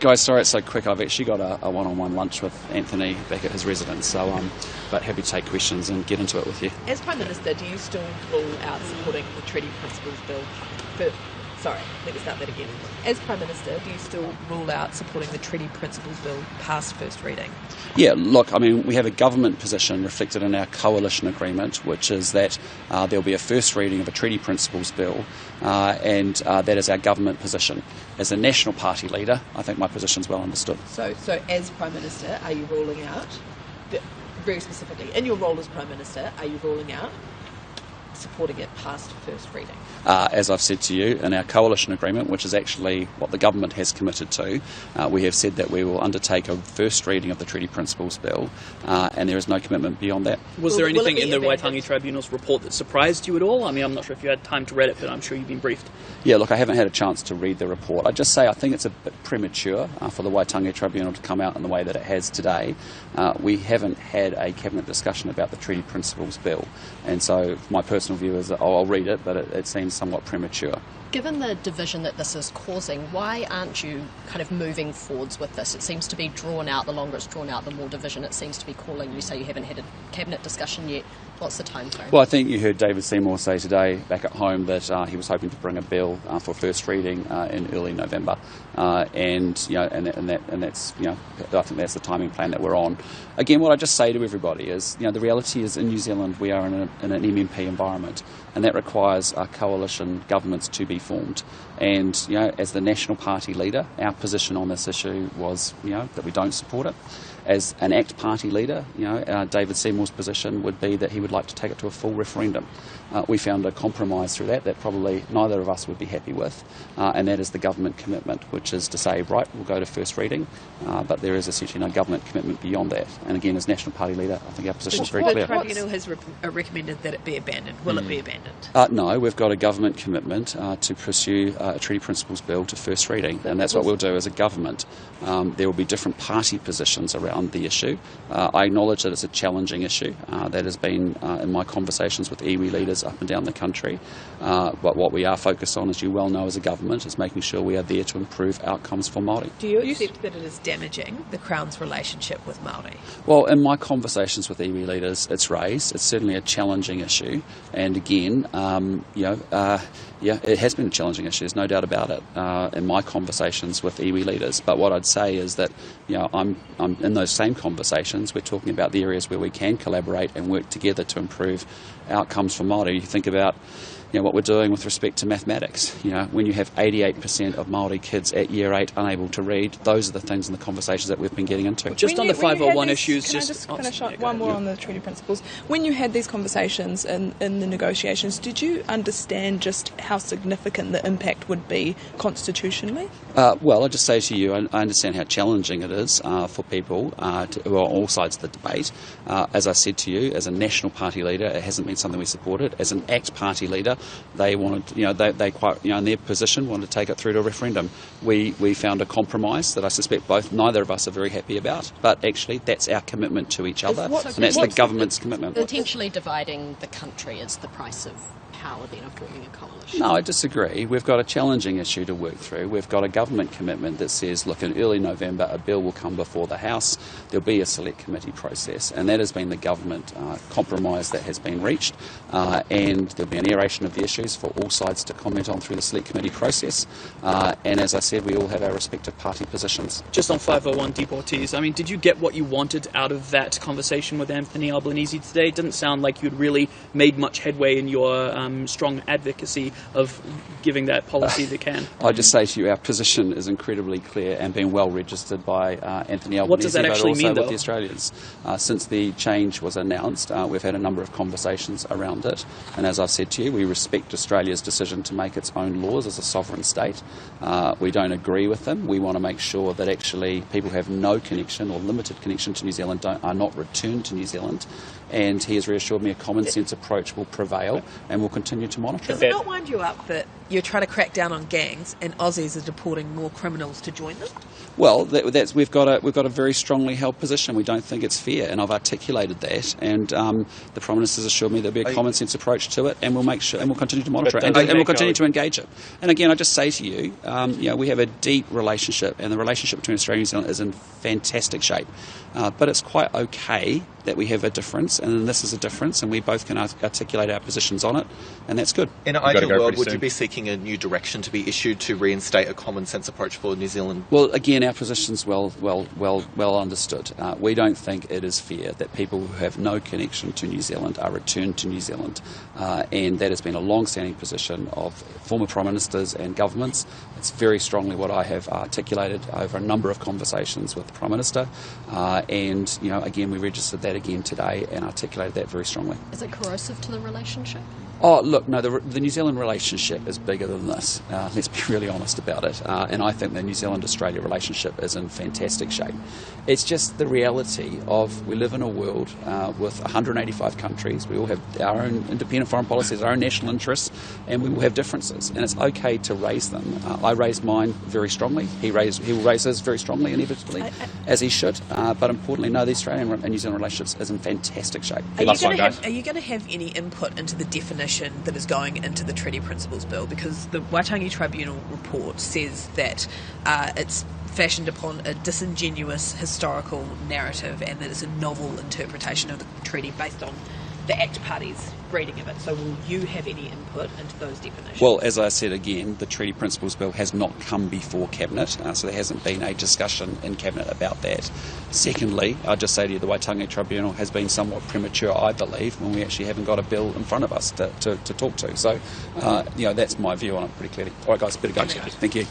Guys, sorry it's so quick. I've actually got a one-on-one lunch with Anthony back at his residence, so but happy to take questions and get into it with you. As Prime Minister, do you still rule out supporting the Treaty Principles Bill? Sorry, let me start that again. As Prime Minister, do you still rule out supporting the Treaty Principles Bill past first reading? Yeah, look, I mean, we have a government position reflected in our coalition agreement, which is that there'll be a first reading of a Treaty Principles Bill, and that is our government position. As a National Party leader, I think my position's well understood. So as Prime Minister, are you ruling out, very specifically, in your role as Prime Minister, are you ruling out supporting it past first reading? As I've said to you, in our coalition agreement, which is actually what the government has committed to, we have said that we will undertake a first reading of the Treaty Principles Bill, and there is no commitment beyond that. Was there anything in the Waitangi Tribunal's report that surprised you at all? I mean, I'm not sure if you had time to read it, but I'm sure you've been briefed. Yeah, look, I haven't had a chance to read the report. I'd just say I think it's a bit premature for the Waitangi Tribunal to come out in the way that it has today. We haven't had a cabinet discussion about the Treaty Principles Bill, and so my personal view is that I'll read it, but it seems somewhat premature. Given the division that this is causing, why aren't you kind of moving forwards with this? It seems to be drawn out. The longer it's drawn out, the more division it seems to be calling. You say you haven't had a cabinet discussion yet. What's the time frame? Well, I think you heard David Seymour say today back at home that he was hoping to bring a bill for first reading in early November, and that's I think that's the timing plan that we're on. Again, what I just say to everybody is the reality is in New Zealand we are in an MMP environment, and that requires coalition governments to be formed. And as the National Party leader, our position on this issue was that we don't support it. As an ACT Party leader, David Seymour's position would be that he would like to take it to a full referendum. We found a compromise through that probably neither of us would be happy with, and that is the government commitment, which is to say, right, we'll go to first reading, but there is essentially no government commitment beyond that. And again, as National Party leader, I think our position is very clear. The Tribunal has recommended that it be abandoned. Will it be abandoned? No, we've got a government commitment to pursue a Treaty Principles Bill to first reading, and that's what we'll do as a government. There will be different party positions around the issue. I acknowledge that it's a challenging issue. That has been in my conversations with iwi leaders up and down the country. But what we are focused on, as you well know as a government, is making sure we are there to improve outcomes for Māori. Do you accept that it is damaging the Crown's relationship with Māori? Well, in my conversations with iwi leaders, it's raised. It's certainly a challenging issue. And again, it has been a challenging issue, there's no doubt about it, in my conversations with iwi leaders. But what I'd say is that I'm in those same conversations, we're talking about the areas where we can collaborate and work together to improve outcomes for Māori. You think about what we're doing with respect to mathematics. When you have 88% of Māori kids at Year 8 unable to read, those are the things and the conversations that we've been getting into. Just on the 501 issues... Can I just finish up one more on the treaty principles? When you had these conversations in the negotiations, did you understand just how significant the impact would be constitutionally? Well, I'll just say to you, I understand how challenging it is for people who are on all sides of the debate. As I said to you, as a National Party leader, it hasn't been something we supported. As an ACT Party leader, they wanted, they quite, in their position, wanted to take it through to a referendum. We found a compromise that I suspect neither of us are very happy about, but actually that's our commitment to each other, and that's the government's commitment. Potentially dividing the country is the price of power then of forming a coalition? No, I disagree. We've got a challenging issue to work through. We've got a government commitment that says, look, in early November a bill will come before the House, there'll be a select committee process, and that has been the government compromise that has been reached, and there'll be an aeration of the issues for all sides to comment on through the select committee process, and as I said, we all have our respective party positions. Just on 501 deportees, I mean, did you get what you wanted out of that conversation with Anthony Albanese today? It didn't sound like you'd really made much headway in your strong advocacy of giving that policy the can. I just say to you, our position is incredibly clear and been well registered by Anthony Albanese. What does that actually mean, though? With the Australians. Since the change was announced, we've had a number of conversations around it, and as I've said to you, we respect Australia's decision to make its own laws as a sovereign state. We don't agree with them. We want to make sure that actually people who have no connection or limited connection to New Zealand are not returned to New Zealand, and he has reassured me a common sense approach will prevail and we'll continue to monitor it. Does it not wind you up that you're trying to crack down on gangs, and Aussies are deporting more criminals to join them? Well, we've got a very strongly held position. We don't think it's fair, and I've articulated that. And the Prime Minister's assured me there'll be a common sense approach to it, and we'll make sure, and we'll continue to monitor it, and we'll continue to engage it. And again, I just say to you, we have a deep relationship, and the relationship between Australia and New Zealand is in fantastic shape. But it's quite okay that we have a difference, and this is a difference, and we both can articulate our positions on it, and that's good. In an ideal world, would you be seeking a new direction to be issued to reinstate a common sense approach for New Zealand? Well, again, our position's well understood. We don't think it is fair that people who have no connection to New Zealand are returned to New Zealand, and that has been a long-standing position of former Prime Ministers and governments. It's very strongly what I have articulated over a number of conversations with the Prime Minister, and again, we registered that again today and articulated that very strongly. Is it corrosive to the relationship? Oh, look, no, the New Zealand relationship is bigger than this. Let's be really honest about it. And I think the New Zealand-Australia relationship is in fantastic shape. It's just the reality of we live in a world with 185 countries. We all have our own independent foreign policies, our own national interests, and we will have differences. And it's okay to raise them. I raised mine very strongly. He will raise his very strongly, inevitably, as he should. But importantly, no, the Australian and New Zealand relationship is in fantastic shape. Are you going to have any input into the definition that is going into the Treaty Principles Bill? Because the Waitangi Tribunal report says that it's fashioned upon a disingenuous historical narrative, and that it's a novel interpretation of the treaty based on the Act Party's reading of it. So will you have any input into those definitions? Well, as I said again, the Treaty Principles Bill has not come before Cabinet, so there hasn't been a discussion in Cabinet about that. Secondly, I'll just say to you, the Waitangi Tribunal has been somewhat premature, I believe, when we actually haven't got a bill in front of us to talk to. So, that's my view on it pretty clearly. All right, guys, better go. Thank you.